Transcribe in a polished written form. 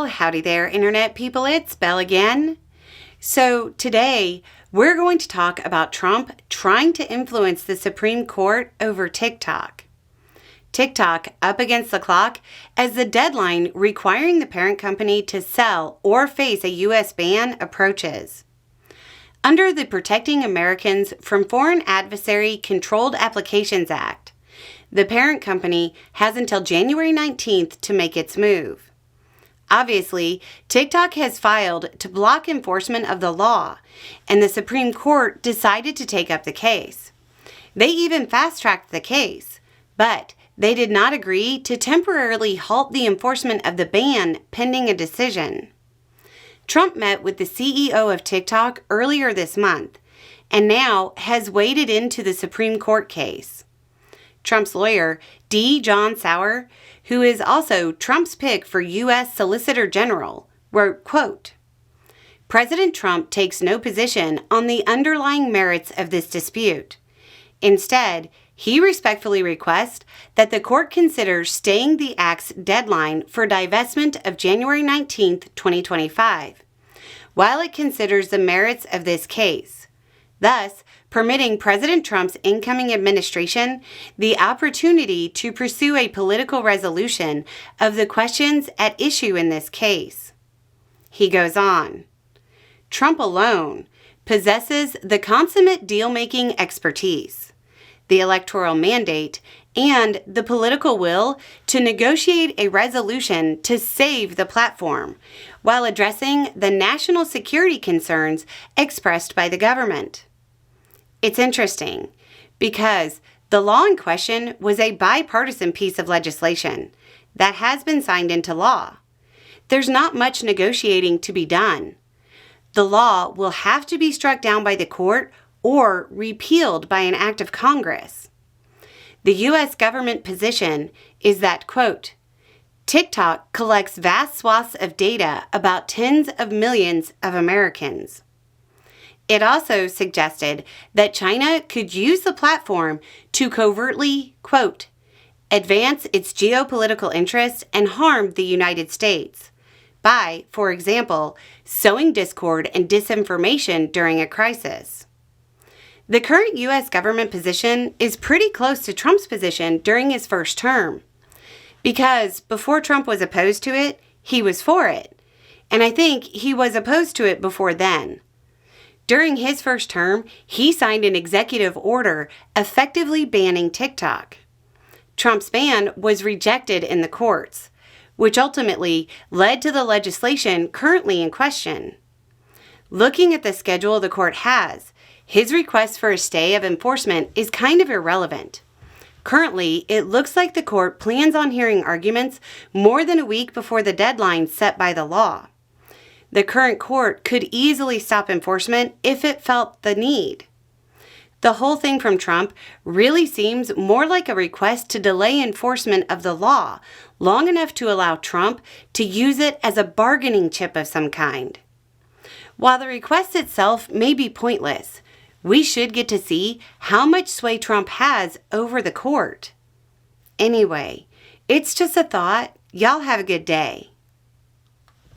howdy there, Internet people. It's Belle again. So today, we're going to talk about Trump trying to influence the Supreme Court over TikTok. TikTok up against the clock as the deadline requiring the parent company to sell or face a U.S. ban approaches. Under the Protecting Americans from Foreign Adversary Controlled Applications Act, the parent company has until January 19th to make its move. Obviously, TikTok has filed to block enforcement of the law, and the Supreme Court decided to take up the case. They even fast-tracked the case, but they did not agree to temporarily halt the enforcement of the ban pending a decision. Trump met with the CEO of TikTok earlier this month, and now has waded into the Supreme Court case. Trump's lawyer, D. John Sauer, who is also Trump's pick for U.S. Solicitor General, wrote, quote, "President Trump takes no position on the underlying merits of this dispute. Instead, he respectfully requests that the court consider staying the act's deadline for divestment of January 19, 2025, while it considers the merits of this case, thus permitting President Trump's incoming administration the opportunity to pursue a political resolution of the questions at issue in this case." He goes on, "Trump alone possesses the consummate deal-making expertise, the electoral mandate, and the political will to negotiate a resolution to save the platform while addressing the national security concerns expressed by the government." It's interesting because the law in question was a bipartisan piece of legislation that has been signed into law. There's not much negotiating to be done. The law will have to be struck down by the court or repealed by an act of Congress. The U.S. government position is that, quote, "TikTok collects vast swaths of data about tens of millions of Americans." It also suggested that China could use the platform to covertly, quote, "advance its geopolitical interests and harm the United States by, for example, sowing discord and disinformation during a crisis." The current U.S. government position is pretty close to Trump's position during his first term, because before Trump was opposed to it, he was for it, and I think he was opposed to it before then. During his first term, he signed an executive order effectively banning TikTok. Trump's ban was rejected in the courts, which ultimately led to the legislation currently in question. Looking at the schedule the court has, his request for a stay of enforcement is kind of irrelevant. Currently, it looks like the court plans on hearing arguments more than a week before the deadline set by the law. The current court could easily stop enforcement if it felt the need. The whole thing from Trump really seems more like a request to delay enforcement of the law long enough to allow Trump to use it as a bargaining chip of some kind. While the request itself may be pointless, we should get to see how much sway Trump has over the court. Anyway, it's just a thought. Y'all have a good day.